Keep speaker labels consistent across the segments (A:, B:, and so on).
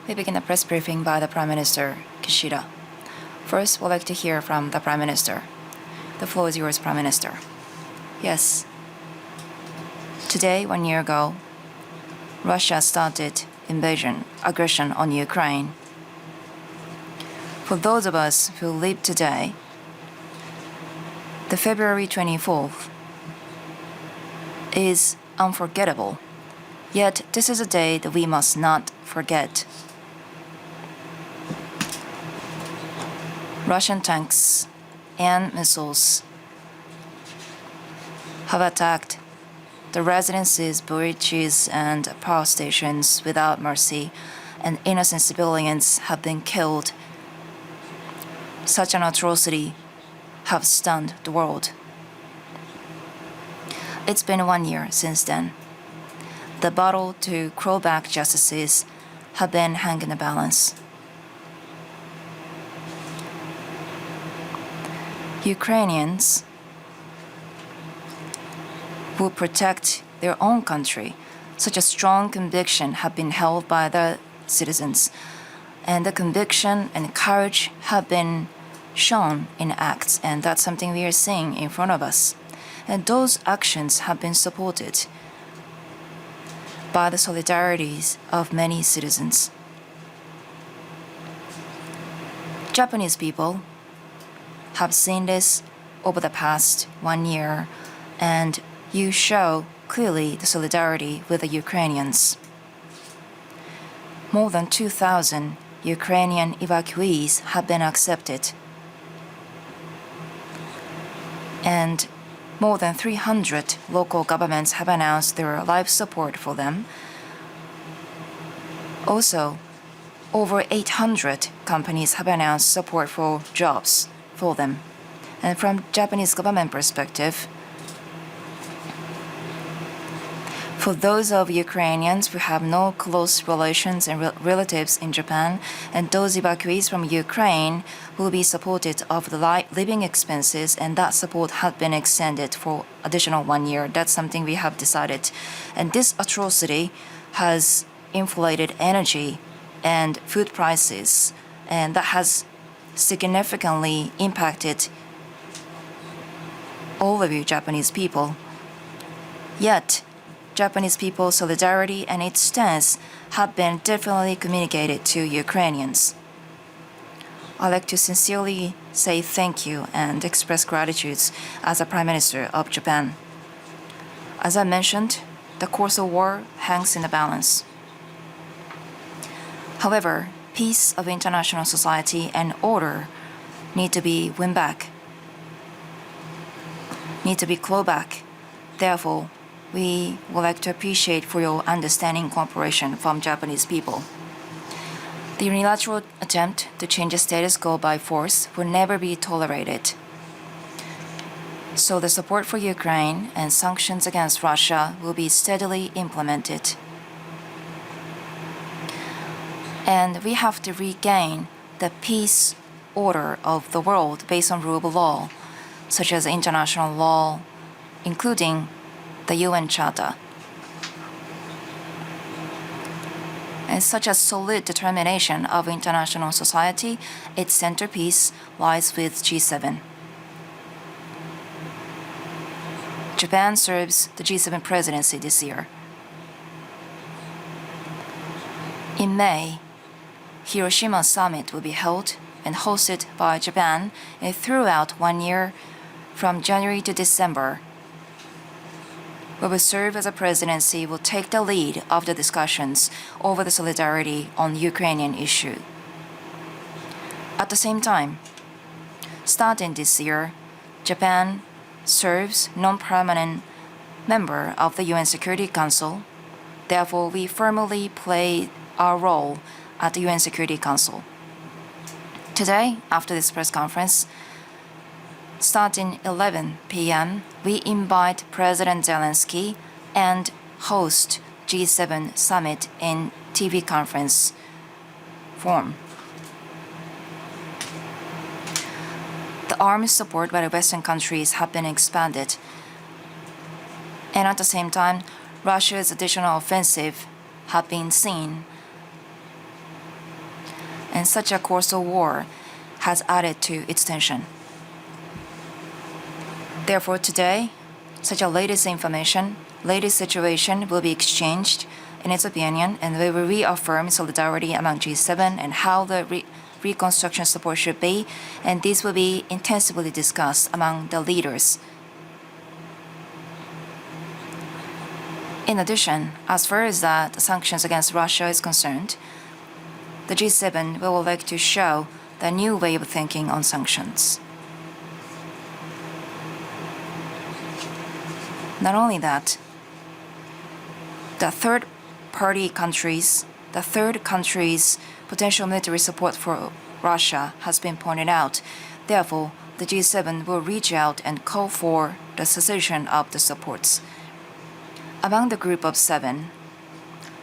A: We begin a press briefing by the Prime Minister Kishida. First, we'd like to hear from the Prime Minister. The floor is yours, Prime Minister. Yes. Today, 1 year ago, Russia started aggression on Ukraine. For those of us who live today, the February 24th is unforgettable. Yet this is a day that we must not forget. Russian tanks and missiles have attacked the residences, bridges, and power stations without mercy, and innocent civilians have been killed. Such an atrocity have stunned the world. It's been 1 year since then. The battle to claw back justices have been hung in the balance. Ukrainians will protect their own country. Such a strong conviction have been held by the citizens, and the conviction and courage have been shown in acts, and that's something we are seeing in front of us. And those actions have been supported by the solidarities of many citizens. Japanese people have seen this over the past 1 year, and you show clearly the solidarity with the Ukrainians. More than 2,000 Ukrainian evacuees have been accepted, and more than 300 local governments have announced their life support for them. Also, over 800 companies have announced support for jobs for them. And from Japanese government perspective, for those of Ukrainians who have no close relations and relatives in Japan, and those evacuees from Ukraine will be supported of the living expenses, and that support has been extended for additional 1 year. That's something we have decided. And this atrocity has inflated energy and food prices, and that has significantly impacted all of you Japanese people. Yet, Japanese people's solidarity and its stance have been definitely communicated to Ukrainians. I'd like to sincerely say thank you and express gratitude as a Prime Minister of Japan. As I mentioned, the course of war hangs in the balance. However, peace of international society and order need to be won back, need to be clawed back. Therefore, we would like to appreciate for your understanding cooperation from Japanese people. The unilateral attempt to change the status quo by force will never be tolerated. So the support for Ukraine and sanctions against Russia will be steadily implemented. And we have to regain the peace order of the world based on rule of law, such as international law, including the UN Charter. And such a solid determination of international society, its centerpiece lies with G7. Japan serves the G7 presidency this year. In May, Hiroshima summit will be held and hosted by Japan, and throughout 1 year from January to December, we will serve as a presidency will take the lead of the discussions over the solidarity on the Ukrainian issue. At the same time, starting this year, Japan serves non-permanent member of the UN Security Council. Therefore, we firmly play our role at the UN Security Council. Today, after this press conference, starting 11 p.m., we invite President Zelensky and host G7 summit in TV conference form. The army support by the Western countries have been expanded. And at the same time, Russia's additional offensive have been seen. and such a coastal war has added to its tension. Therefore, today, such a latest information, latest situation will be exchanged in its opinion, and we will reaffirm solidarity among G7 and how the reconstruction support should be, and this will be intensively discussed among the leaders. In addition, as far as the sanctions against Russia is concerned, the G7 will like to show the new way of thinking on sanctions. Not only that, the third countries' potential military support for Russia has been pointed out. Therefore, the G7 will reach out and call for the cessation of the supports. Among the group of 7,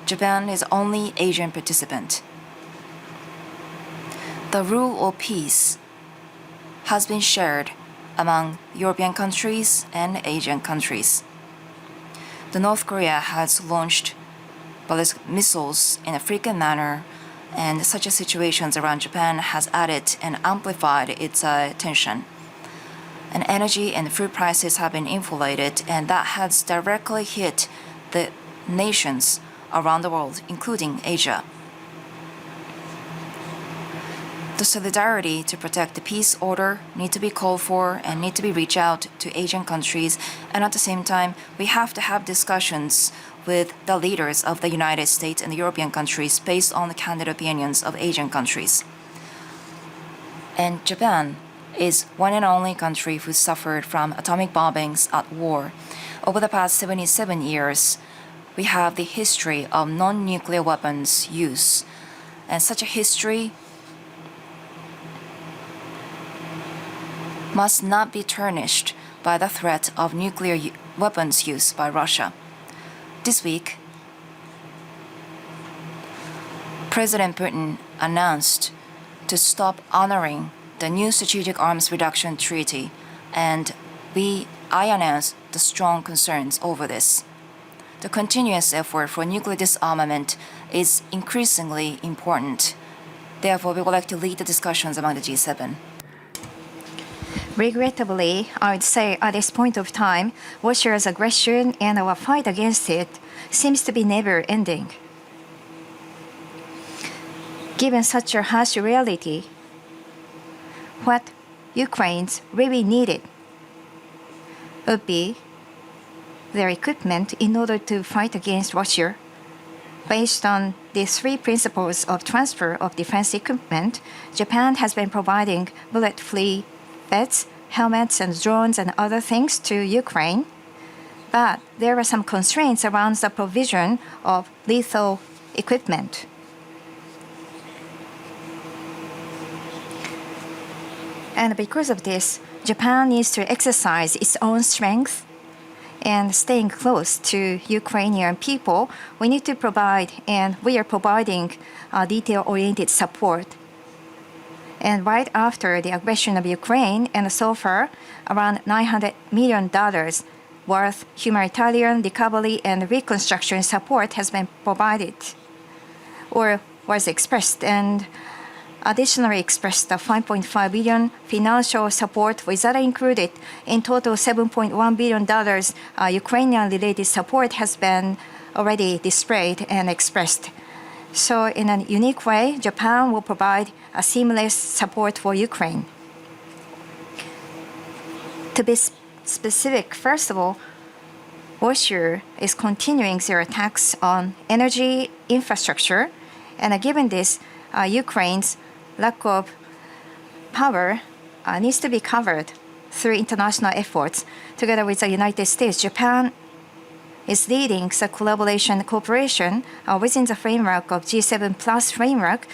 A: Japan is only Asian participant. The rule of peace has been shared among European countries and Asian countries. The North Korea has launched ballistic missiles in a frequent manner, and such situations around Japan has added and amplified its tension. And energy and food prices have been inflated, and that has directly hit the nations around the world, including Asia. The solidarity to protect the peace order need to be called for and need to be reached out to Asian countries, and at the same time, we have to have discussions with the leaders of the United States and the European countries based on the candid opinions of Asian countries. And Japan is one and only country who suffered from atomic bombings at war. Over the past 77 years, we have the history of non-nuclear weapons use, and such a history must not be tarnished by the threat of nuclear weapons use by Russia. This week, President Putin announced to stop honoring the new Strategic Arms Reduction Treaty, and I announced the strong concerns over this. The continuous effort for nuclear disarmament is increasingly important. Therefore, we would like to lead the discussions among the G7.
B: Regrettably, I would say at this point of time, Russia's aggression and our fight against it seems to be never ending. Given such a harsh reality, what Ukrainians really needed would be their equipment in order to fight against Russia. Based on the 3 principles of transfer of defense equipment, Japan has been providing bullet-free vets, helmets, and drones and other things to Ukraine. But there are some constraints around the provision of lethal equipment. And because of this, Japan needs to exercise its own strength and staying close to Ukrainian people. We need to provide, and we are providing, detail-oriented support. And right after the aggression of Ukraine, and so far, around $900 million worth humanitarian recovery and reconstruction support has been provided or was expressed, and additionally expressed the $5.5 billion financial support was that included. In total, $7.1 billion Ukrainian-related support has been already displayed and expressed. So in a unique way, Japan will provide a seamless support for Ukraine. To be specific, first of all, Russia is continuing their attacks on energy infrastructure, and given this, Ukraine's lack of power needs to be covered through international efforts. Together with the United States, Japan is leading the collaboration cooperation within the framework of G7 Plus framework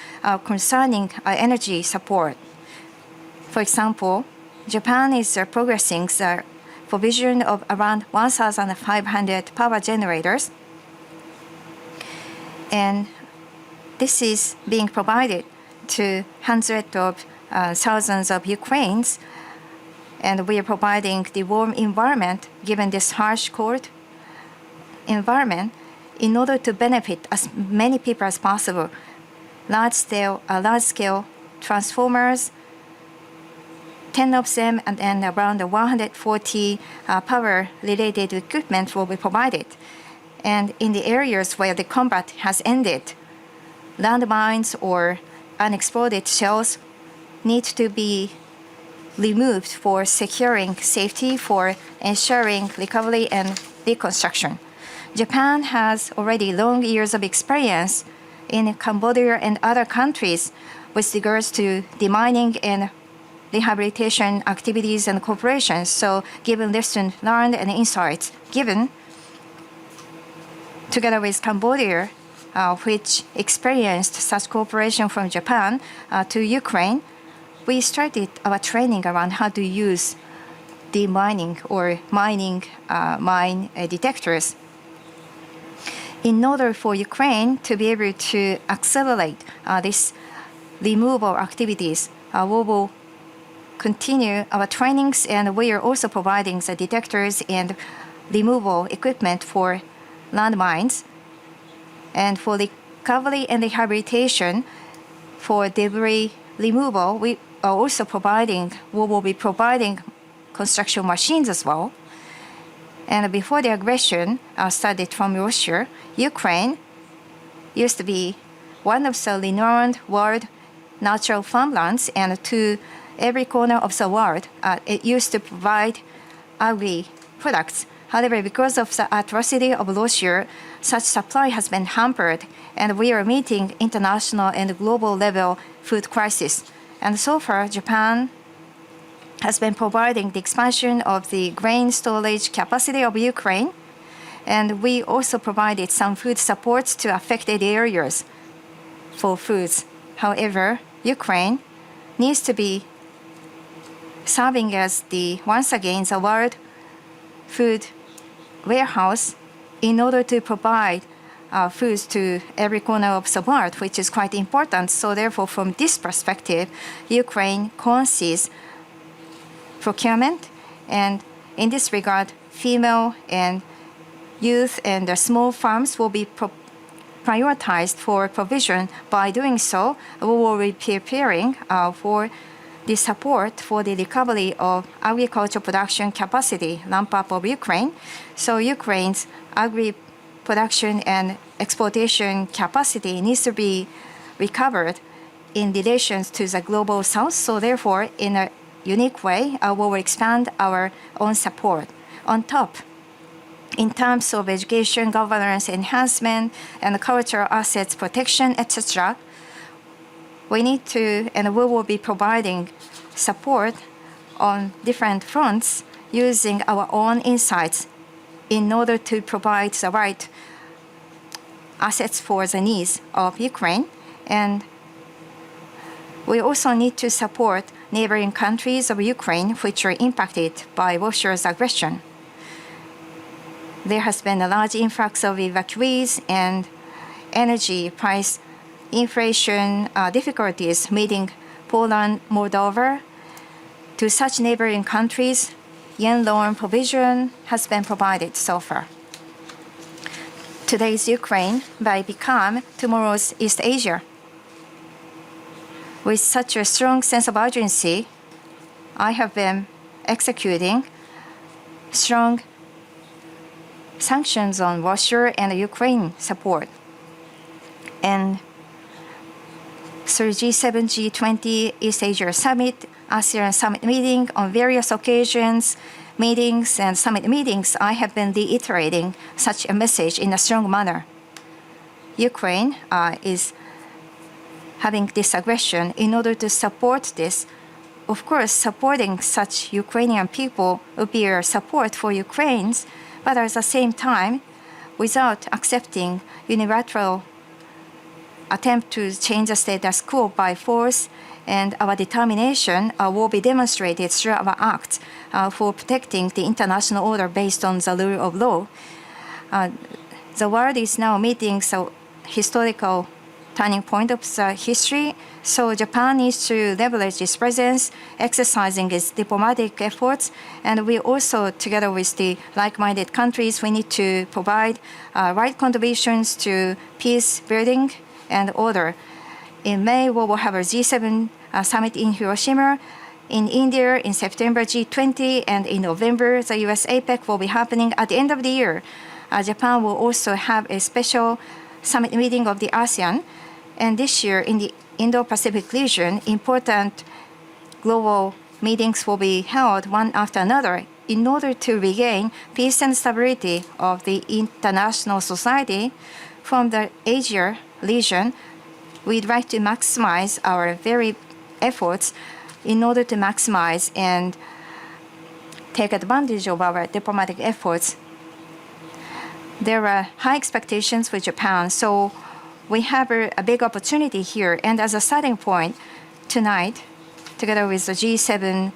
B: concerning energy support. For example, Japan is progressing the provision of around 1,500 power generators, and this is being provided to hundreds of thousands of Ukrainians, and we are providing the warm environment given this harsh cold environment in order to benefit as many people as possible. large-scale transformers, 10 of them, and then around 140 power-related equipment will be provided. And in the areas where the combat has ended, landmines or unexploded shells need to be removed for securing safety, for ensuring recovery and reconstruction. Japan has already long years of experience in Cambodia and other countries with regards to demining and rehabilitation activities and cooperation. So given lessons learned and insights given, together with Cambodia, which experienced such cooperation from Japan to Ukraine, we started our training around how to use demining or mine detectors. In order for Ukraine to be able to accelerate this removal activities, we will continue our trainings, and we are also providing the detectors and removal equipment for landmines. And for recovery and rehabilitation, for debris removal, we will be providing construction machines as well. And before the aggression started from Russia, Ukraine used to be one of the renowned world natural farmlands, and to every corner of the world, it used to provide agri products. However, because of the atrocity of Russia, such supply has been hampered, and we are meeting international and global level food crisis. And so far, Japan has been providing the expansion of the grain storage capacity of Ukraine, and we also provided some food supports to affected areas for foods. However, Ukraine needs to be serving as once again the world food warehouse in order to provide foods to every corner of the world, which is quite important. So therefore, from this perspective, Ukraine concedes procurement, and in this regard, female and youth and the small farms will be prioritized for provision. By doing so, we will be preparing for the support for the recovery of agricultural production capacity, ramp up of Ukraine. So Ukraine's agri production and exportation capacity needs to be recovered in relation to the global south. So therefore, in a unique way, we will expand our own support. On top, in terms of education, governance enhancement, and cultural assets protection, etc., we need to, and we will be providing support on different fronts using our own insights in order to provide the right assets for the needs of Ukraine. And we also need to support neighboring countries of Ukraine which are impacted by Russia's aggression. There has been a large influx of evacuees and energy price inflation difficulties meeting Poland, Moldova. To such neighboring countries, yen loan provision has been provided so far. Today's Ukraine may become tomorrow's East Asia. With such a strong sense of urgency, I have been executing strong sanctions on Russia and Ukraine support. And through G7, G20, East Asia Summit, ASEAN Summit meeting, on various occasions, meetings and summit meetings, I have been reiterating such a message in a strong manner. Ukraine is having this aggression. In order to support this, of course, supporting such Ukrainian people would be a support for Ukrainians, but at the same time, without accepting unilateral attempt to change the status quo by force, and our determination will be demonstrated through our acts for protecting the international order based on the rule of law. The world is now meeting the historical turning point of the history, so Japan needs to leverage its presence, exercising its diplomatic efforts, and we also, together with the like-minded countries, we need to provide right contributions to peace building and order. In May, we will have a G7 summit in Hiroshima. In India, in September, G20, and in November, the US APEC will be happening. At the end of the year, Japan will also have a special summit meeting of the ASEAN. And this year, in the Indo-Pacific region, important global meetings will be held one after another in order to regain peace and stability of the international society. From the Asia region, we'd like to maximize our very efforts in order to maximize and take advantage of our diplomatic efforts. There are high expectations for Japan, so we have a big opportunity here. And as a starting point, tonight, together with the G7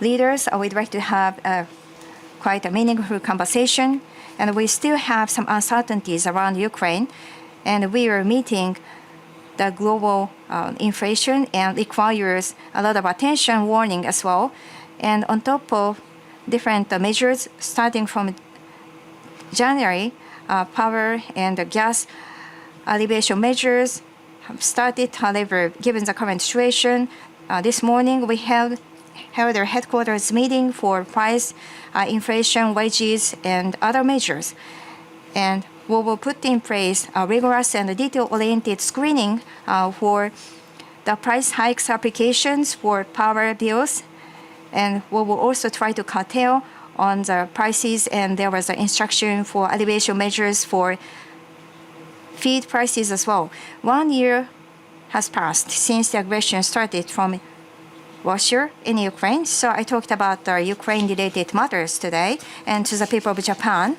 B: leaders, we'd like to have quite a meaningful conversation. And we still have some uncertainties around Ukraine, and we are meeting the global inflation and requires a lot of attention warning as well. And on top of different measures, starting from January, power and gas alleviation measures have started. However, given the current situation, this morning we held a headquarters meeting for price, inflation, wages, and other measures. And we will put in place a rigorous and detail-oriented screening for the price hikes applications for power bills. And we will also try to curtail on the prices, and there was an instruction for alleviation measures for feed prices as well. 1 year has passed since the aggression started from Russia in Ukraine. So I talked about the Ukraine-related matters today, and to the people of Japan,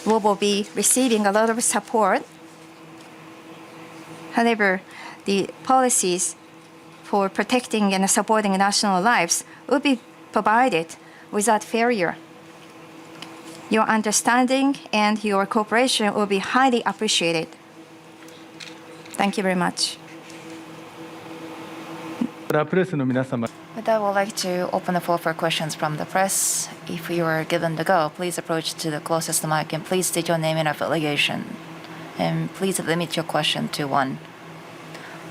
B: we will be receiving a lot of support. However, the policies for protecting and supporting national lives will be provided without failure. Your understanding and your cooperation will be highly appreciated. Thank you very much.
A: With that, I would like to open the floor for questions from the press. If you are given the go, please approach to the closest mic and please state your name and affiliation. And please limit your question to one.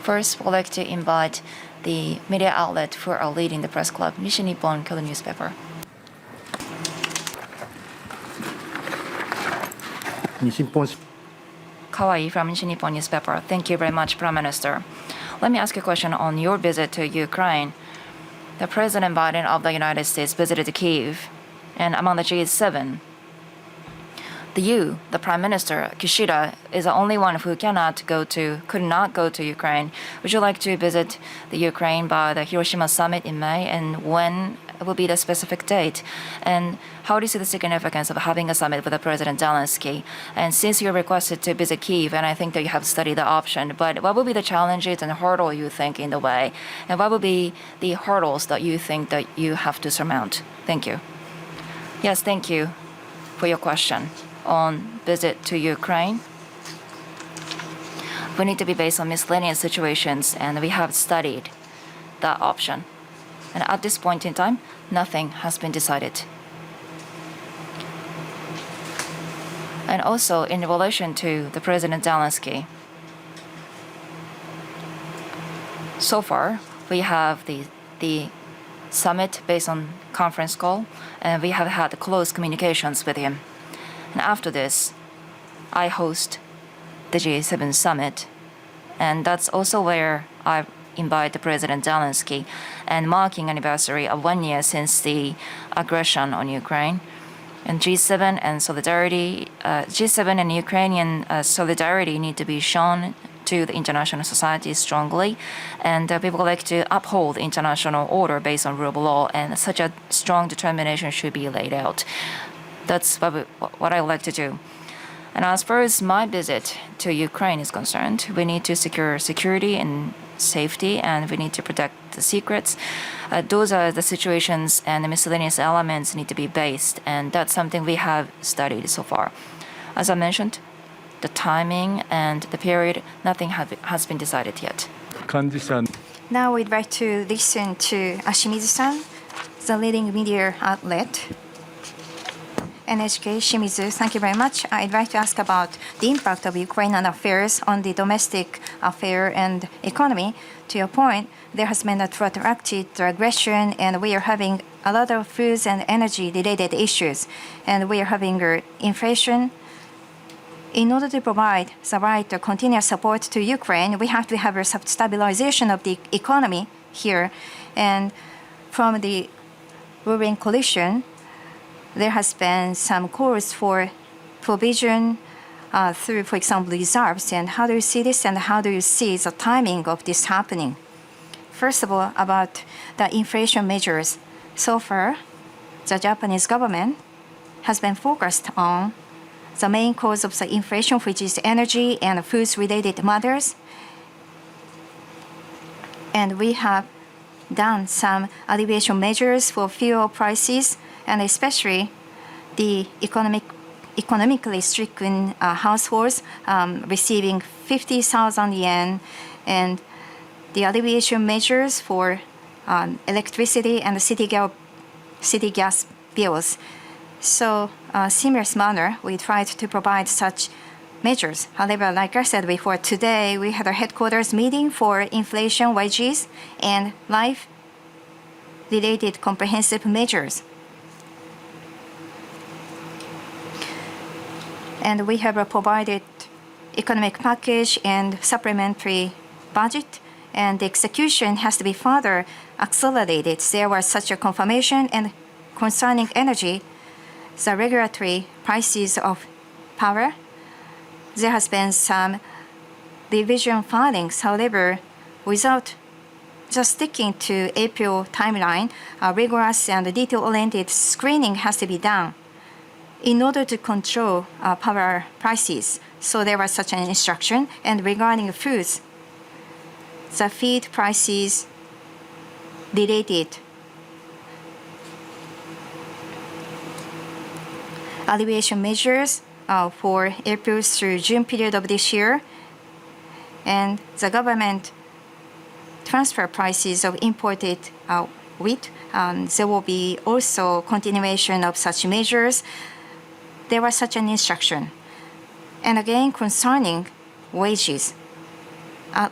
A: First, we'd like to invite the media outlet who are leading the press club, Nishi Nippon Kyoto newspaper. Kawai from Nishi Nippon newspaper. Thank you very much, Prime Minister. Let me ask you a question on your visit to Ukraine. The President Biden of the United States visited Kyiv, and among the G7, the Prime Minister Kishida, is the only one who could not go to Ukraine. Would you like to visit the Ukraine by the Hiroshima summit in May, and when will be the specific date? And how do you see the significance of having a summit with the President Zelensky? And since you're requested to visit Kyiv, and I think that you have studied the option, but what will be the challenges and hurdle you think in the way? And what will be the hurdles that you think that you have to surmount? Thank you. Yes, thank you for your question on visit to Ukraine. We need to be based on miscellaneous situations, and we have studied that option. And at this point in time, nothing has been decided. And also in relation to the President Zelensky, so far we have the summit based on conference call, and we have had close communications with him. And after this, I host the G7 summit, and that's also where I invite the President Zelensky, and marking anniversary of 1 year since the aggression on Ukraine. And G7 and solidarity, G7 and Ukrainian solidarity need to be shown to the international society strongly, and people like to uphold international order based on rule of law, and such a strong determination should be laid out. That's what I would like to do. And as far as my visit to Ukraine is concerned, we need to secure security and safety, and we need to protect the secrets. Those are the situations, and the miscellaneous elements need to be based, and that's something we have studied so far. As I mentioned, the timing and the period, nothing has been decided yet.
B: Now we'd like to listen to Shimizu-san, the leading media outlet. NHK Shimizu, thank you very much. I'd like to ask about the impact of Ukrainian affairs on the domestic affair and economy. To your point, there has been a protracted aggression, and we are having a lot of foods and energy-related issues, and we are having inflation. In order to provide the right to continuous support to Ukraine, we have to have a stabilization of the economy here. And from the ruling coalition, there has been some calls for provision through, for example, reserves. And how do you see this, and how do you see the timing of this happening? First of all, about the inflation measures. So far, the Japanese government has been focused on the main cause of the inflation, which is energy and foods-related matters. And we have done some alleviation measures for fuel prices, and especially the economically stricken households receiving 50,000 yen, and the alleviation measures for electricity and city gas bills. So, similar manner, we tried to provide such measures. However, like I said before, today we had a headquarters meeting for inflation, wages, and life-related comprehensive measures. And we have provided economic package and supplementary budget, and the execution has to be further accelerated. There was such a confirmation, and concerning energy, the regulatory prices of power, there has been some revision filings. However, without just sticking to April timeline, rigorous and detail-oriented screening has to be done in order to control power prices. So there was such an instruction. And regarding foods, the feed prices related alleviation measures for April through June period of this year, and the government transfer prices of imported wheat, there will be also continuation of such measures. There was such an instruction. And again, concerning wages,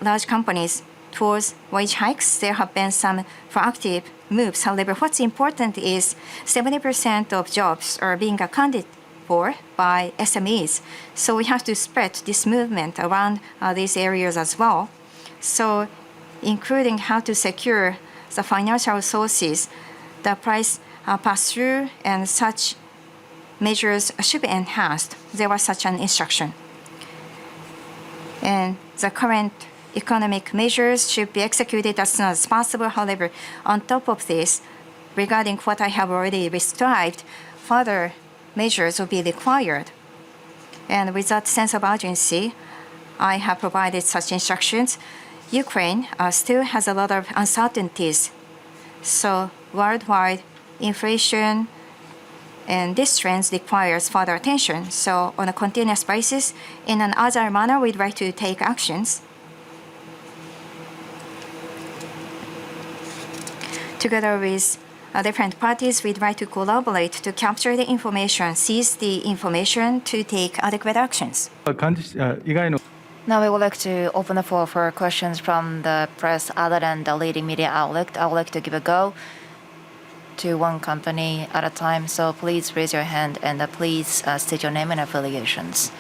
B: large companies towards wage hikes, there have been some proactive moves. However, what's important is 70% of jobs are being accounted for by SMEs. So we have to spread this movement around these areas as well. So including how to secure the financial sources, the price pass-through, and such measures should be enhanced. There was such an instruction. And the current economic measures should be executed as soon as possible. However, on top of this, regarding what I have already described, further measures will be required. And with that sense of urgency, I have provided such instructions. Ukraine still has a lot of uncertainties. So worldwide inflation and this trend requires further attention. So on a continuous basis, in an agile manner, we'd like to take actions. Together with different parties, we'd like to collaborate to capture the information, seize the information to take adequate actions.
A: Now we would like to open the floor for questions from the press other than the leading media outlet. I would like to give a go to one company at a time, so please raise your hand and please state your name and affiliations.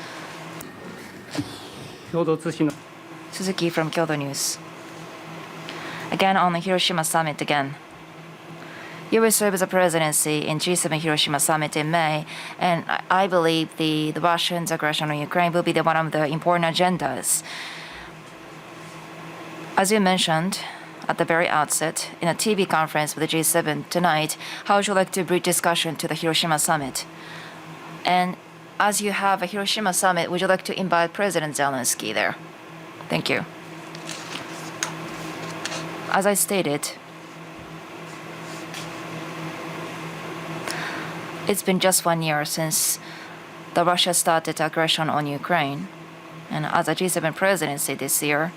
A: Suzuki from Kyoto News. Again on the Hiroshima summit again. You will serve as a presidency in G7 Hiroshima summit in May, and I believe the Russians' aggression on Ukraine will be one of the important agendas. As you mentioned at the very outset, in a TV conference with the G7 tonight, how would you like to bring discussion to the Hiroshima summit? And as you have a Hiroshima summit, would you like to invite President Zelensky there? Thank you. As I stated, it's been just 1 year since the Russia started aggression on Ukraine. And as a G7 presidency this year,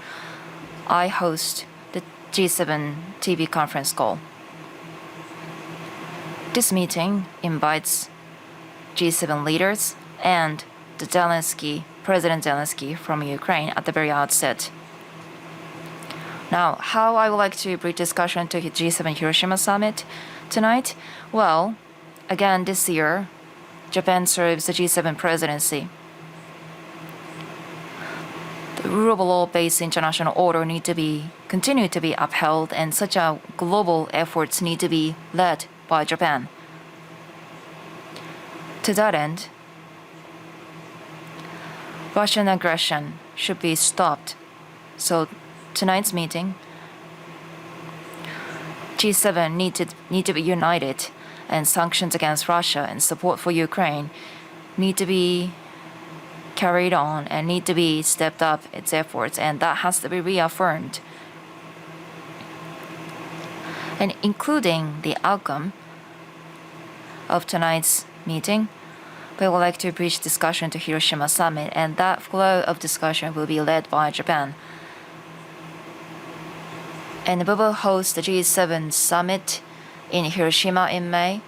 A: I host the G7 TV conference call. This meeting invites G7 leaders and the President Zelensky from Ukraine at the very outset. Now, how I would like to bring discussion to the G7 Hiroshima summit tonight? Well, again, this year, Japan serves the G7 presidency. The rule of law-based international order need to continue to be upheld, and such a global efforts need to be led by Japan. To that end, Russian aggression should be stopped. So tonight's meeting, G7 need to be united, and sanctions against Russia and support for Ukraine need to be carried on and need to be stepped up its efforts, and that has to be reaffirmed. And including the outcome of tonight's meeting, we would like to bridge discussion to Hiroshima summit, and that flow of discussion will be led by Japan. And we will host the G7 summit in Hiroshima in May,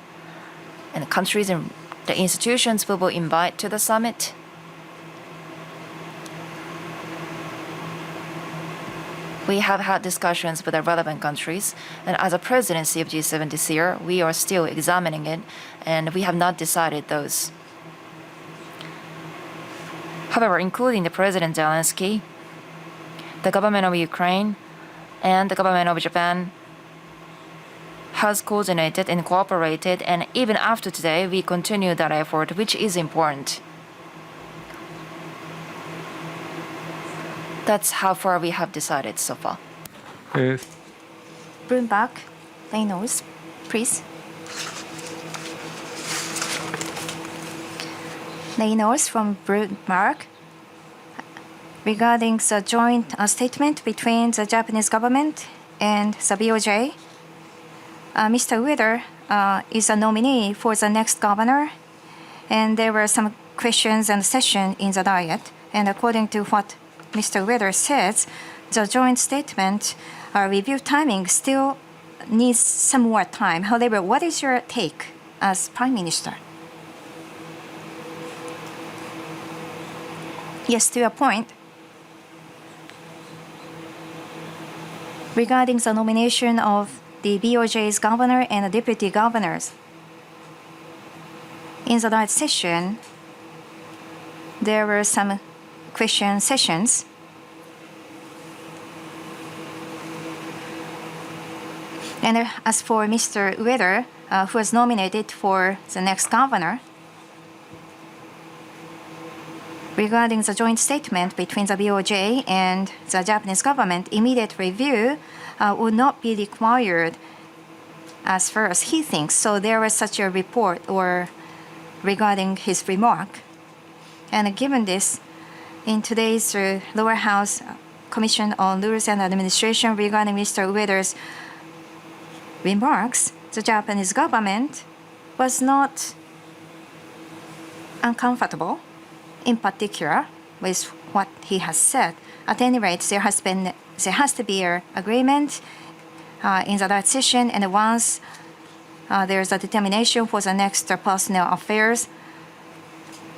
A: and the countries and the institutions we will invite to the summit. We have had discussions with the relevant countries, and as a presidency of G7 this year, we are still examining it, and we have not decided those. However, including the President Zelensky, the government of Ukraine, and the government of Japan has coordinated and cooperated, and even after today, we continue that effort, which is important. That's how far we have decided so far.
B: Bloomberg, Reynolds, please. Reynolds from Bloomberg. Regarding the joint statement between the Japanese government and the BOJ, Mr. Ueda is a nominee for the next governor, and there were some questions and session in the Diet. And according to what Mr. Ueda says, the joint statement review timing still needs some more time. However, what is your take as Prime Minister? Yes, to your point. Regarding the nomination of the BOJ's governor and the deputy governors, in the Diet session, there were some question sessions. And as for Mr. Ueda, who was nominated for the next governor, regarding the joint statement between the BOJ and the Japanese government, immediate review would not be required as far as he thinks. So there was such a report or regarding his remark. And given this, in today's lower house Commission on Rules and Administration regarding Mr. Ueda's remarks, the Japanese government was not uncomfortable, in particular, with what he has said. At any rate, there has to be an agreement in the Diet session, and once there is a determination for the next personnel affairs,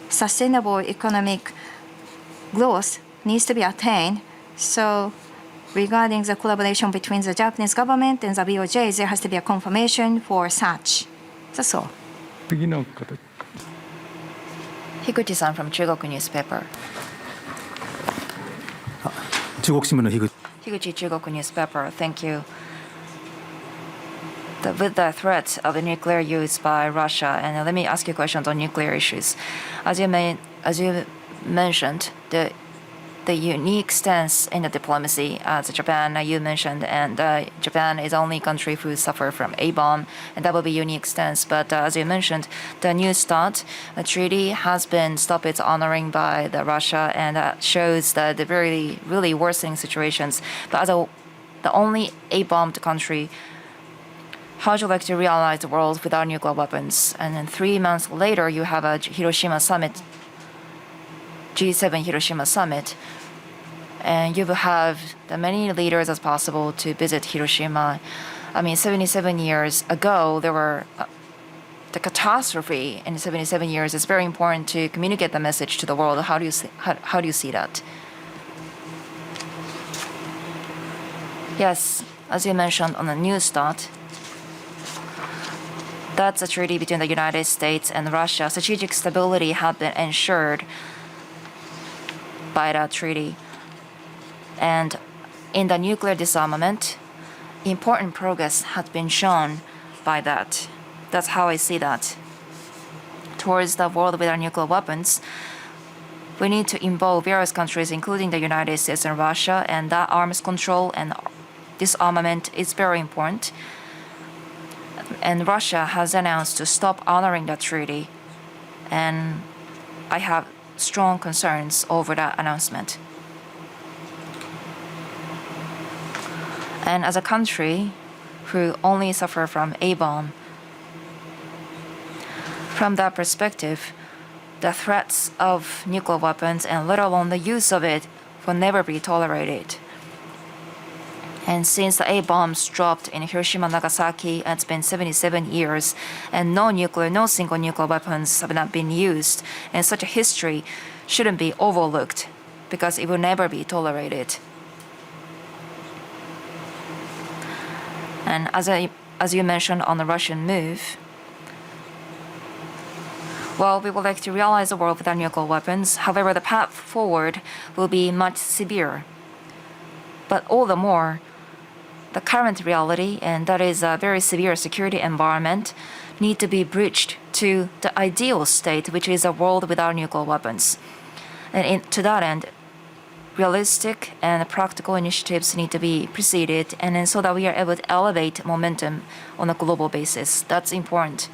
B: sustainable economic growth needs to be attained. So regarding the collaboration between the Japanese government and the BOJ, there has to be a confirmation for such. That's all.
C: 次の方。
A: Higuchi-san from Chugoku newspaper.
C: 中国新聞の樋口。
A: Higuchi, Chugoku newspaper. Thank you. With the threat of the nuclear use by Russia, and let me ask you questions on nuclear issues. As you mentioned, the unique stance in the diplomacy as Japan, you mentioned, and Japan is the only country who suffer from a bomb, and that will be unique stance. But as you mentioned, the New START treaty has been stopped its honoring by the Russia, and that shows the really worsening situations. But as the only a-bombed country, how would you like to realize the world without nuclear weapons? And then 3 months later, you have a Hiroshima summit, G7 Hiroshima summit, and you will have as many leaders as possible to visit Hiroshima. I mean, 77 years ago, there were the catastrophe in 77 years, it's very important to communicate the message to the world. How do you see that? Yes, as you mentioned on the news start, that's a treaty between the United States and Russia. Strategic stability had been ensured by that treaty. And in the nuclear disarmament, important progress had been shown by that. That's how I see that. Towards the world without nuclear weapons, we need to involve various countries, including the United States and Russia, and that arms control and disarmament is very important. And Russia has announced to stop honoring that treaty, and I have strong concerns over that announcement. And as a country who only suffer from A-bomb, from that perspective, the threats of nuclear weapons and let alone the use of it will never be tolerated. And since the A-bombs dropped in Hiroshima and Nagasaki, it's been 77 years, and no single nuclear weapons have not been used, and such a history shouldn't be overlooked because it will never be tolerated. And as you mentioned on the Russian move, well, we would like to realize a world without nuclear weapons. However, the path forward will be much severe. But all the more, the current reality, and that is a very severe security environment, need to be bridged to the ideal state, which is a world without nuclear weapons. And to that end, realistic and practical initiatives need to be preceded, and then so that we are able to elevate momentum on a global basis. That's important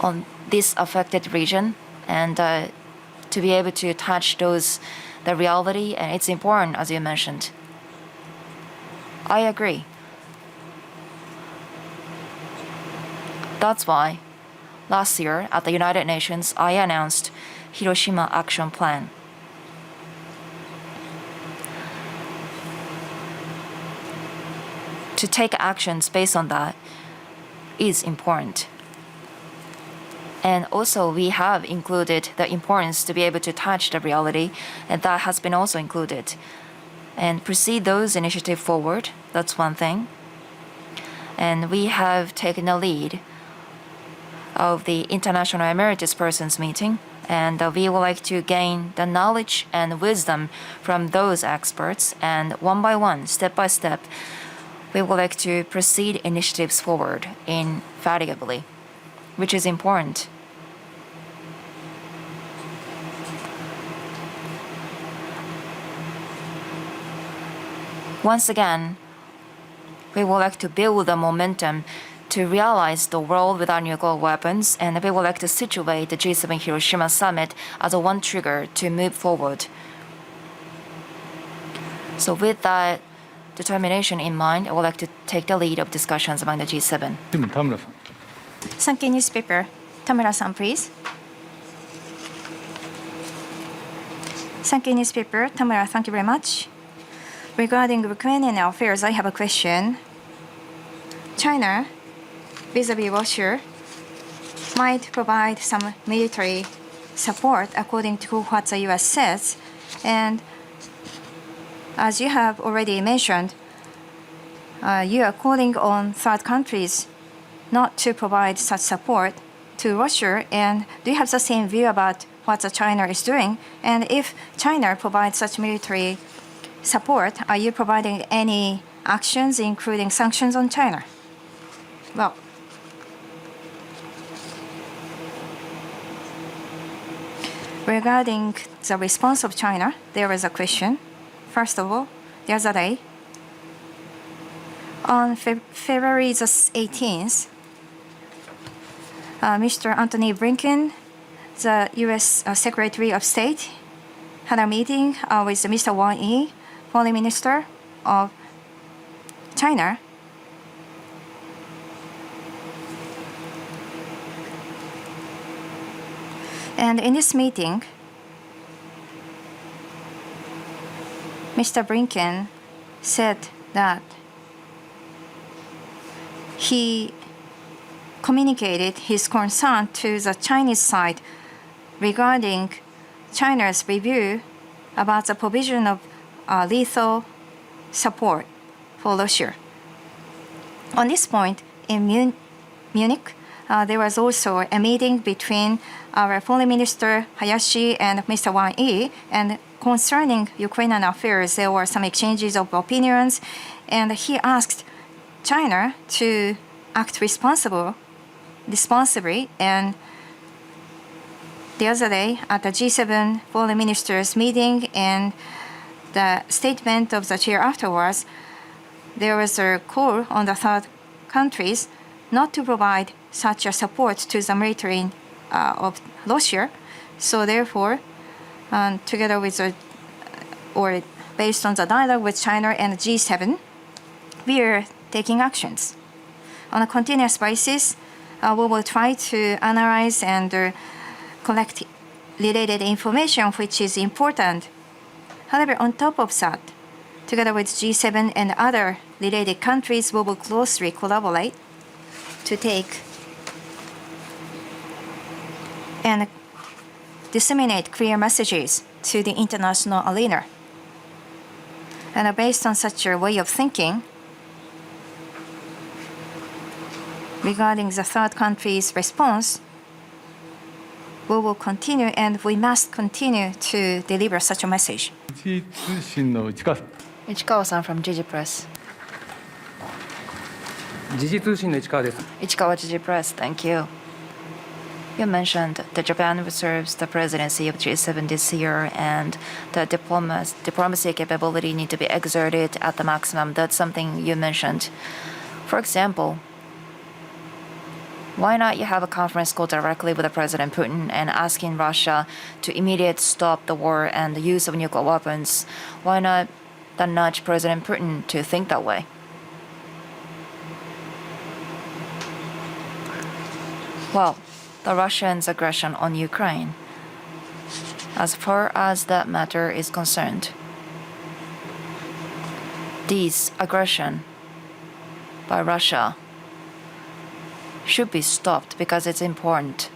A: on this affected region, and to be able to touch the reality, and it's important, as you mentioned. I agree. That's why last year at the United Nations, I announced Hiroshima Action Plan. To take actions based on that is important. And also, we have included the importance to be able to touch the reality, and that has been also included. And proceed those initiatives forward, that's one thing. And we have taken the lead of the International Emeritus Persons Meeting, and we would like to gain the knowledge and wisdom from those experts, and one by one, step by step, we would like to proceed initiatives forward indefatigably, which is important. Once again, we would like to build the momentum to realize the world without nuclear weapons, and we would like to situate the G7 Hiroshima Summit as a one trigger to move forward. So with that determination in mind, I would like to take the lead of discussions among the G7.
C: 타무라さん.
B: Sankei newspaper, Tamura-san, please. Sankei newspaper, Tamura, thank you very much. Regarding Ukrainian affairs, I have a question. China, vis-a-vis Russia, might provide some military support according to what the U.S. says. And as you have already mentioned, you are calling on third countries not to provide such support to Russia. And do you have the same view about what China is doing? And if China provides such military support, are you providing any actions, including sanctions on China? Well, regarding the response of China, there is a question. First of all, the other day, on February the 18th, Mr. Anthony Blinken, the U.S. Secretary of State, had a meeting with Mr. Wang Yi, Foreign Minister of China. And in this meeting, Mr. Blinken said that he communicated his concern to the Chinese side regarding China's review about the provision of lethal support for Russia. On this point, in Munich, there was also a meeting between our Foreign Minister Hayashi and Mr. Wang Yi, and concerning Ukrainian affairs, there were some exchanges of opinions, and he asked China to act responsibly. And the other day at the G7 foreign ministers meeting and the statement of the chair afterwards, there was a call on the third countries not to provide such a support to the military of Russia. So therefore, together with or based on the dialogue with China and G7, we are taking actions. On a continuous basis, we will try to analyze and collect related information which is important. However, on top of that, together with G7 and other related countries, we will closely collaborate to take and disseminate clear messages to the international arena. And based on such a way of thinking, regarding the third country's response, we will continue and we must continue to deliver such a message.
C: 時通信の市川
A: Ichikawa-san from Jiji Press.
C: 時事通信の市川です。
A: Ichikawa Jiji Press, thank you. You mentioned that Japan reserves the presidency of G7 this year and the diplomacy capability need to be exerted at the maximum. That's something you mentioned. For example, why not you have a conference call directly with the President Putin and asking Russia to immediately stop the war and the use of nuclear weapons? Why not then nudge President Putin to think that way? Well, the Russians' aggression on Ukraine, as far as that matter is concerned, this aggression by Russia should be stopped because it's important.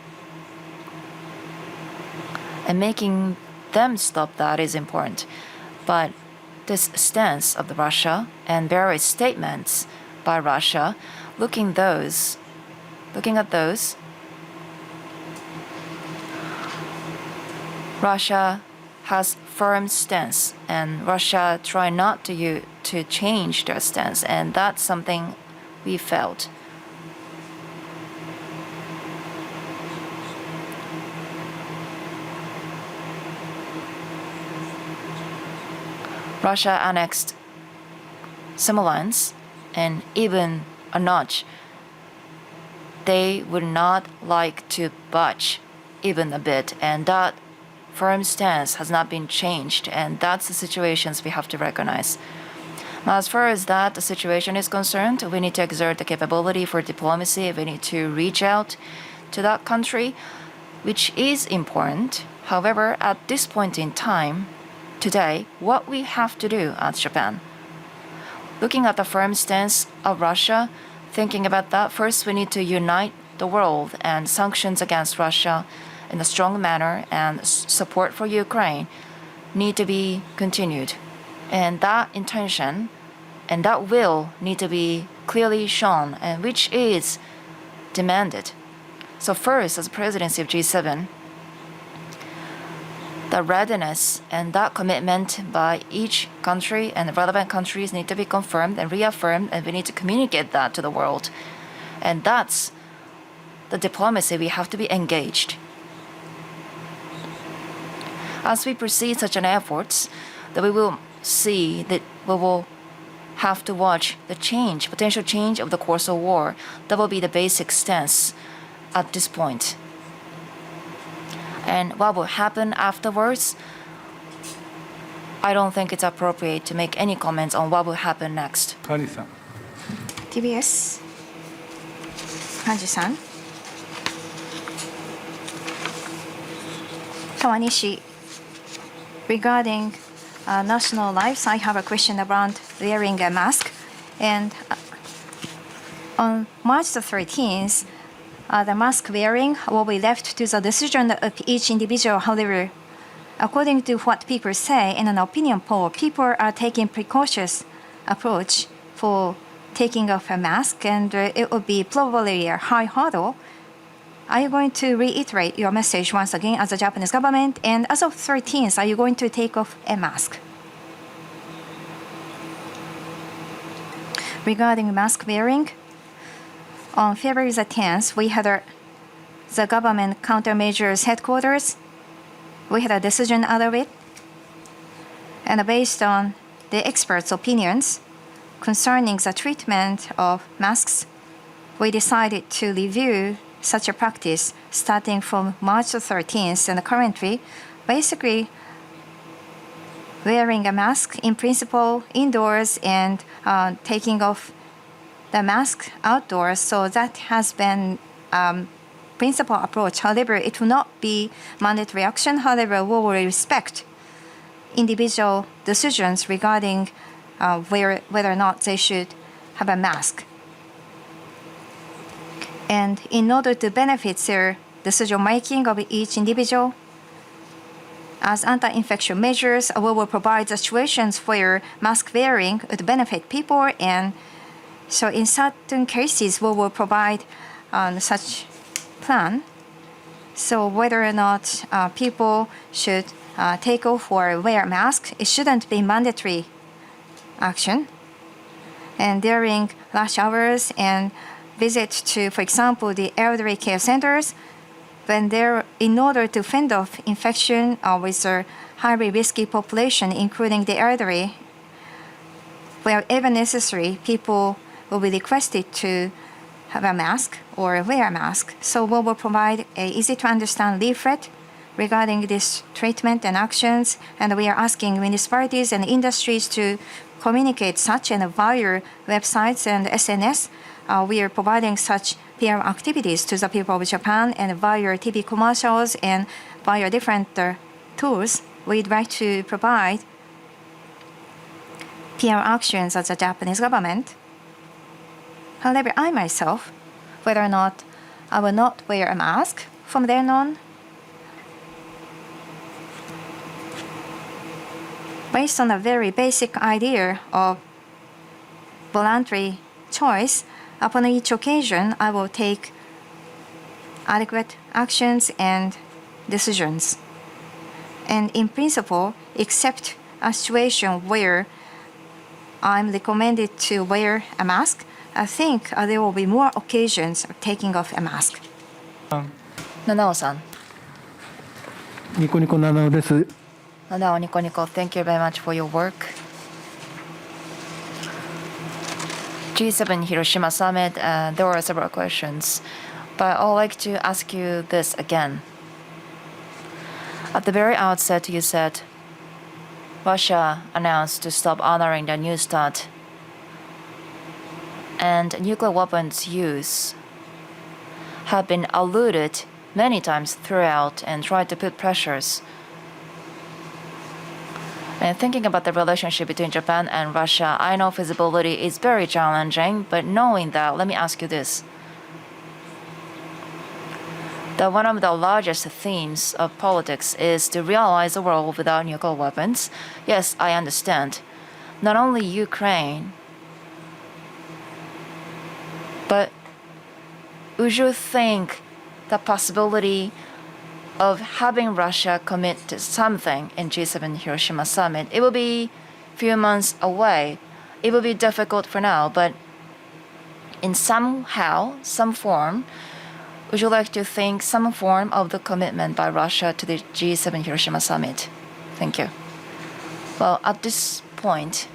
A: And making them stop that is important. But this stance of Russia and various statements by Russia, looking at those, Russia has firm stance, and Russia try not to change their stance, and that's something we felt. Russia annexed some lands, and even a notch, they would not like to budge even a bit, and that firm stance has not been changed, and that's the situations we have to recognize. As far as that the situation is concerned, we need to exert the capability for diplomacy. We need to reach out to that country, which is important. However, at this point in time, today, what we have to do as Japan, looking at the firm stance of Russia, thinking about that, first we need to unite the world, and sanctions against Russia in a strong manner and support for Ukraine need to be continued. And that intention and that will need to be clearly shown, and which is demanded. So first, as presidency of G7, the readiness and that commitment by each country and the relevant countries need to be confirmed and reaffirmed, and we need to communicate that to the world. And that's the diplomacy we have to be engaged. As we proceed such an efforts, that we will see that we will have to watch the potential change of the course of war. That will be the basic stance at this point. And what will happen afterwards, I don't think it's appropriate to make any comments on what will happen next.
C: 川西さん
B: TBS, Kanji-san. Kawanishi, regarding national lives, I have a question around wearing a mask. And on March the 13th, the mask wearing will be left to the decision of each individual. However, according to what people say in an opinion poll, people are taking precautious approach for taking off a mask, and it will be probably a high hurdle. Are you going to reiterate your message once again as a Japanese government? And as of 13th, are you going to take off a mask? Regarding mask wearing, on February the 10th, we had the government countermeasures headquarters. We had a decision out of it. And based on the experts' opinions concerning the treatment of masks, we decided to review such a practice starting from March 13th, and currently, basically, wearing a mask in principle indoors and taking off the mask outdoors. So that has been principal approach. However, it will not be mandatory action. However, we will respect individual decisions regarding whether or not they should have a mask. And in order to benefit their decision making of each individual, as anti-infection measures, we will provide situations where mask wearing would benefit people, and so in certain cases we will provide such plan. So whether or not people should take off or wear a mask, it shouldn't be mandatory action. And during rush hours and visit to, for example, the elderly care centers, when they're in order to fend off infection with a highly risky population, including the elderly, wherever necessary, people will be requested to have a mask or wear a mask. So we will provide an easy-to-understand leaflet regarding this treatment and actions, and we are asking municipalities and industries to communicate such and via websites and SNS. We are providing such PR activities to the people of Japan, and via TV commercials and via different tools, we'd like to provide PR actions as a Japanese government. However, I myself, whether or not I will not wear a mask from then on, based on a very basic idea of voluntary choice, upon each occasion, I will take adequate actions and decisions. And in principle, except a situation where I'm recommended to wear a mask, I think there will be more occasions of taking off a mask.
A: 七尾さん。
C: ニコニコ七尾です。
A: 七尾ニコニコ Thank you very much for your work. G7 Hiroshima Summit, there were several questions, but I'd like to ask you this again. At the very outset, you said Russia announced to stop honoring the New START, and nuclear weapons use have been alluded many times throughout and tried to put pressures. And thinking about the relationship between Japan and Russia, I know feasibility is very challenging, but knowing that, let me ask you this. That one of the largest themes of politics is to realize a world without nuclear weapons. Yes, I understand. Not only Ukraine, but would you think the possibility of having Russia commit to something in G7 Hiroshima Summit, it will be a few months away. It will be difficult for now, but in somehow, some form, would you like to think some form of the commitment by Russia to the G7 Hiroshima Summit? Thank you. Well, at this point,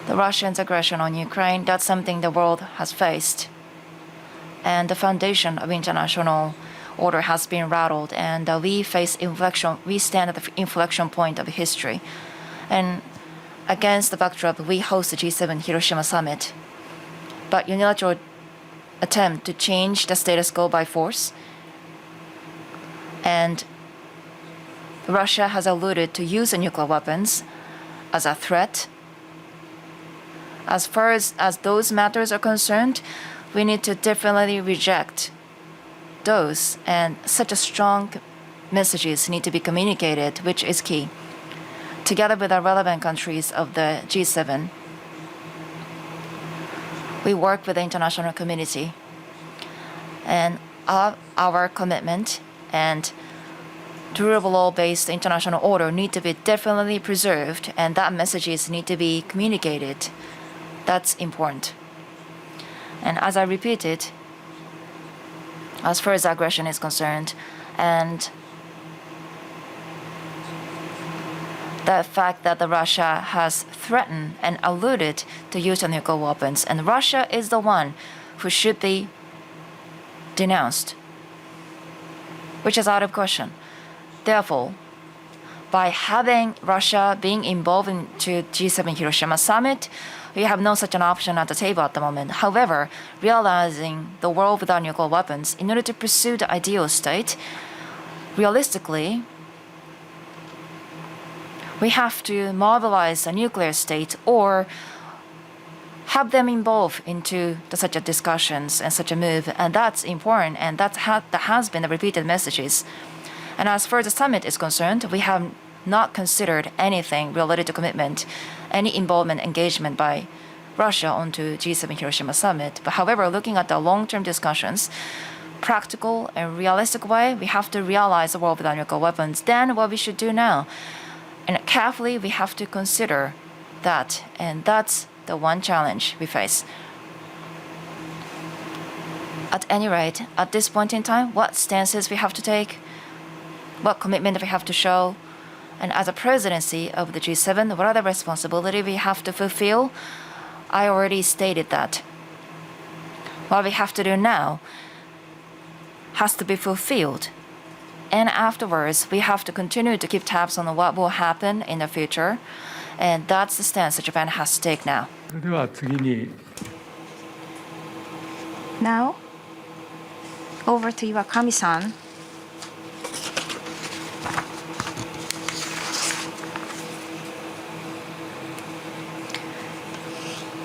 A: the Russians' aggression on Ukraine, that's something the world has faced. And the foundation of international order has been rattled, and we stand at the inflection point of history. And against the backdrop, we host the G7 Hiroshima Summit. But unilateral attempt to change the status quo by force, and Russia has alluded to use of nuclear weapons as a threat. As far as those matters are concerned, we need to definitely reject those, and such a strong messages need to be communicated, which is key. Together with our relevant countries of the G7, we work with the international community, and our commitment and durable law-based international order need to be definitely preserved, and that messages need to be communicated. That's important. And as I repeated, as far as aggression is concerned, and the fact that Russia has threatened and alluded to use of nuclear weapons, and Russia is the one who should be denounced, which is out of question. Therefore, by having Russia being involved into G7 Hiroshima summit, we have no such an option at the table at the moment. However, realizing the world without nuclear weapons, in order to pursue the ideal state, realistically, we have to mobilize a nuclear state or have them involved into such a discussions and such a move, and that's important, and that has been the repeated messages. And as far as the summit is concerned, we have not considered anything related to commitment, any involvement, engagement by Russia onto G7 Hiroshima summit. But however, looking at the long-term discussions, practical and realistic way, we have to realize the world without nuclear weapons. Then what we should do now, and carefully we have to consider that, and that's the one challenge we face. At any rate, at this point in time, what stances we have to take, what commitment we have to show, and as a presidency of the G7, what are the responsibilities we have to fulfill? I already stated that. What we have to do now has to be fulfilled. And afterwards, we have to continue to keep tabs on what will happen in the future. And that's the stance that Japan has to take now.
C: それでは次に
B: Now, over to Iwakami-san.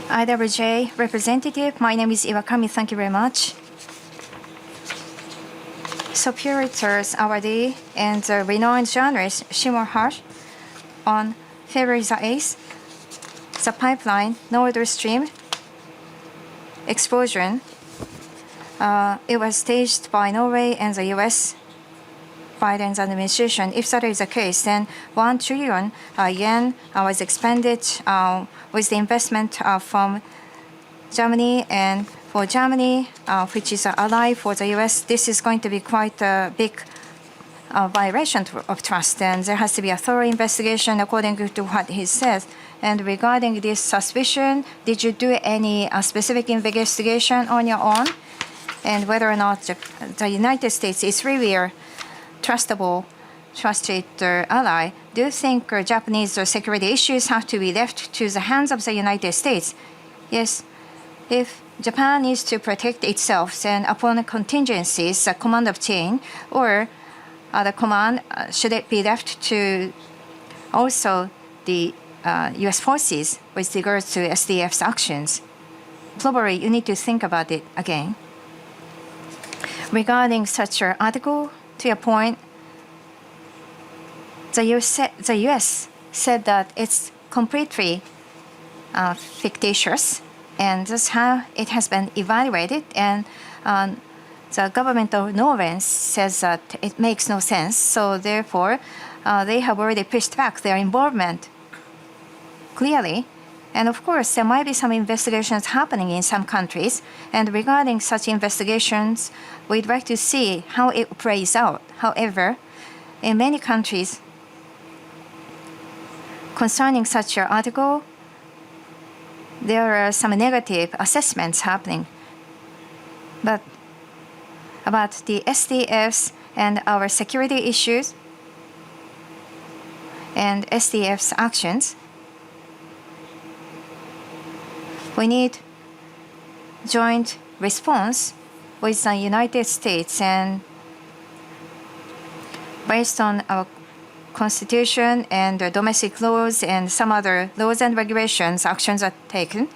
B: IWJ representative, my name is Iwakami. Thank you very much. Superior's awardee and renowned journalist Shimon Harsh on February the 8th, the pipeline Nord Stream explosion. It was staged by Norway and the U.S. Biden's administration. If that is the case, then 1 trillion yen was expended with the investment from Germany, and for Germany, which is an ally for the U.S., this is going to be quite a big violation of trust, and there has to be a thorough investigation according to what he says. And regarding this suspicion, did you do any specific investigation on your own? And whether or not the United States is really a trusted ally, do you think Japanese security issues have to be left to the hands of the United States? Yes. If Japan needs to protect itself, then upon contingencies, the command of chain or the command, should it be left to also the U.S. forces with regards to SDF's actions? Probably you need to think about it again. Regarding such an article, to your point, the U.S. said that it's completely fictitious, and that's how it has been evaluated. And the government of Norway says that it makes no sense. So therefore, they have already pushed back their involvement clearly. And of course, there might be some investigations happening in some countries. And regarding such investigations, we'd like to see how it plays out. However, in many countries, concerning such an article, there are some negative assessments happening. But about the SDFs and our security issues and SDF's actions, we need joint response with the United States, and based on our Constitution and domestic laws and some other laws and regulations, actions are taken.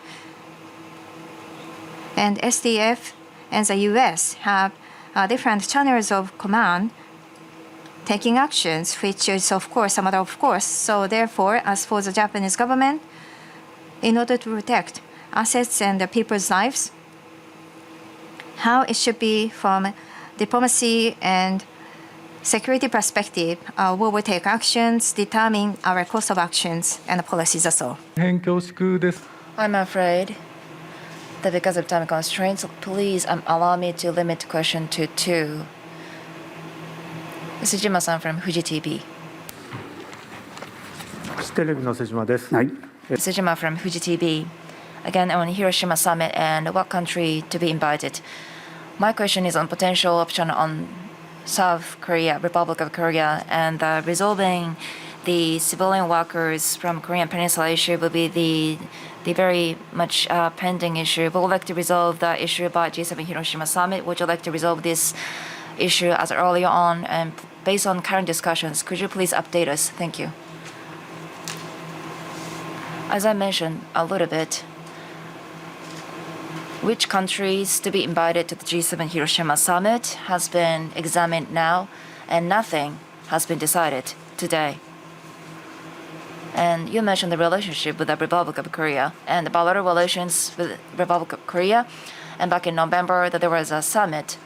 B: And SDF and the US have different channels of command taking actions, which is of course a matter of course. So therefore, as for the Japanese government, in order to protect assets and the people's lives, how it should be from diplomacy and security perspective, we will take actions, determine our course of actions and policies as well.
A: I'm afraid that because of time constraints, please allow me to limit question to 2. Sejima-san from Fuji TV.
D: フジテレビの瀬島です。
E: はい。
A: Sejima from Fuji TV. Again on Hiroshima summit and what country to be invited. My question is on potential option on South Korea, Republic of Korea, and resolving the civilian workers from Korean Peninsula issue will be the very much pending issue. We would like to resolve the issue by G7 Hiroshima summit. Would you like to resolve this issue as earlier on? And based on current discussions, could you please update us? Thank you. As I mentioned a little bit, which countries to be invited to the G7 Hiroshima summit has been examined now, and nothing has been decided today. And you mentioned the relationship with the Republic of Korea and the bilateral relations with the Republic of Korea. And back in November, that there was a summit,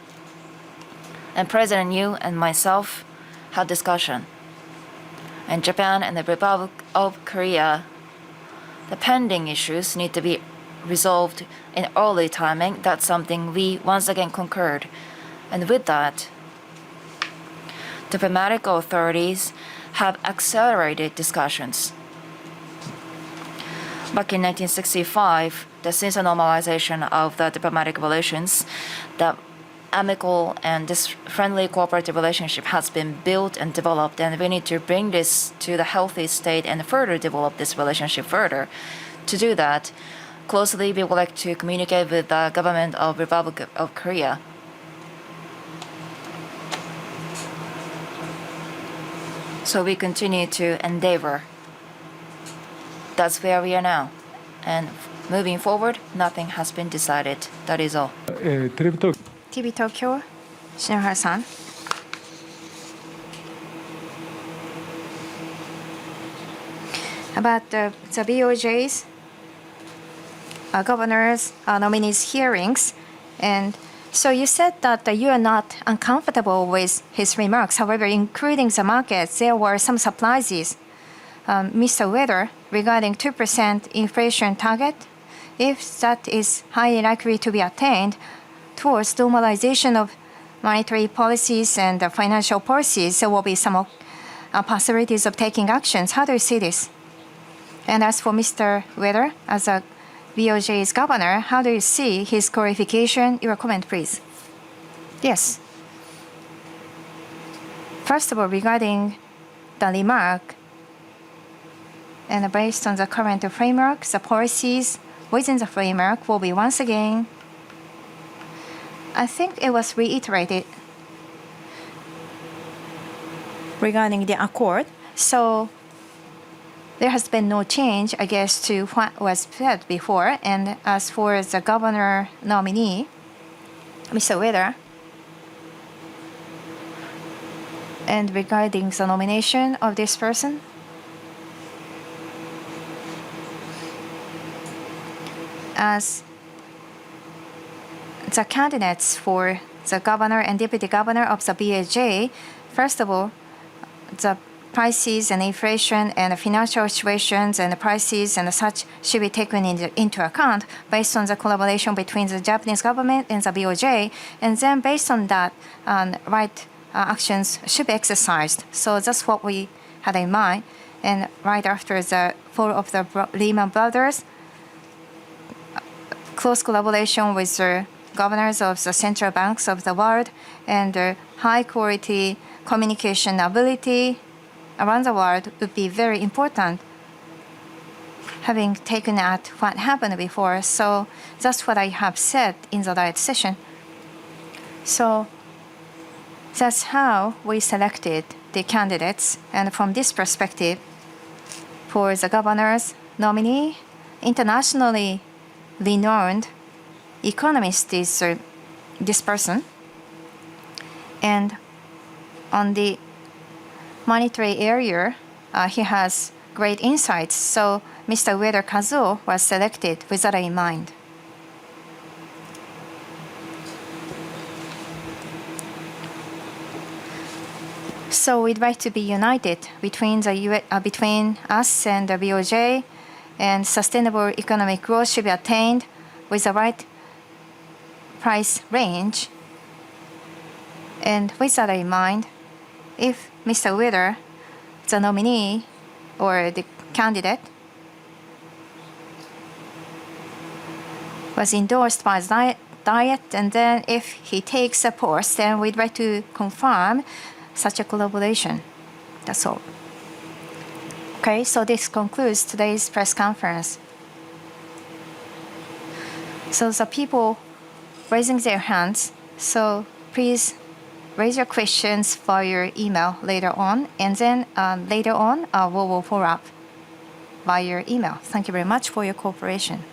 A: and President Yu and myself had discussion. And Japan and the Republic of Korea, the pending issues need to be resolved in early timing. That's something we once again concurred. And with that, diplomatic authorities have accelerated discussions. Back in 1965, since the normalization of the diplomatic relations, the amicable and this friendly cooperative relationship has been built and developed, and we need to bring this to the healthy state and further develop this relationship further. To do that, closely we would like to communicate with the government of Republic of Korea. So we continue to endeavor. That's where we are now. And moving forward, nothing has been decided. That is all.
C: テレビ東
B: TV Tokyo, Shinohara-san. About the BOJ's governors nominees hearings, and so you said that you are not uncomfortable with his remarks. However, including the markets, there were some surprises. Mr. Weather, regarding 2% inflation target, if that is highly likely to be attained towards normalization of monetary policies and financial policies, there will be some possibilities of taking actions. How do you see this? And as for Mr. Weather, as a BOJ's governor, how do you see his qualification? Your comment, please. Yes. First of all, regarding the remark, and based on the current framework, the policies within the framework will be once again, I think it was reiterated regarding the accord. So there has been no change, I guess, to what was said before. And as for the governor nominee, Mr. Weather, and regarding the nomination of this person, as the candidates for the governor and deputy governor of the BOJ, first of all, the prices and inflation and financial situations and the prices and such should be taken into account based on the collaboration between the Japanese government and the BOJ, and then based on that, right actions should be exercised. So that's what we had in mind. And right after the fall of the Lehman Brothers, close collaboration with the governors of the central banks of the world and high quality communication ability around the world would be very important, having taken at what happened before. So that's what I have said in the diet session. So that's how we selected the candidates. And from this perspective, for the governor's nominee, internationally renowned economist is this person. And on the monetary area, he has great insights. So Mr. Ueda Kazuo was selected with that in mind. So we'd like to be united between between us and the BOJ, and sustainable economic growth should be attained with the right price range. And with that in mind, if Mr. Ueda, the nominee or the candidate, was endorsed by Diet, and then if he takes a post, then we'd like to confirm such a collaboration. That's all. Okay, so this concludes today's press conference. So the people raising their hands, so please raise your questions via email later on, and then later on we will follow up via email. Thank you very much for your cooperation.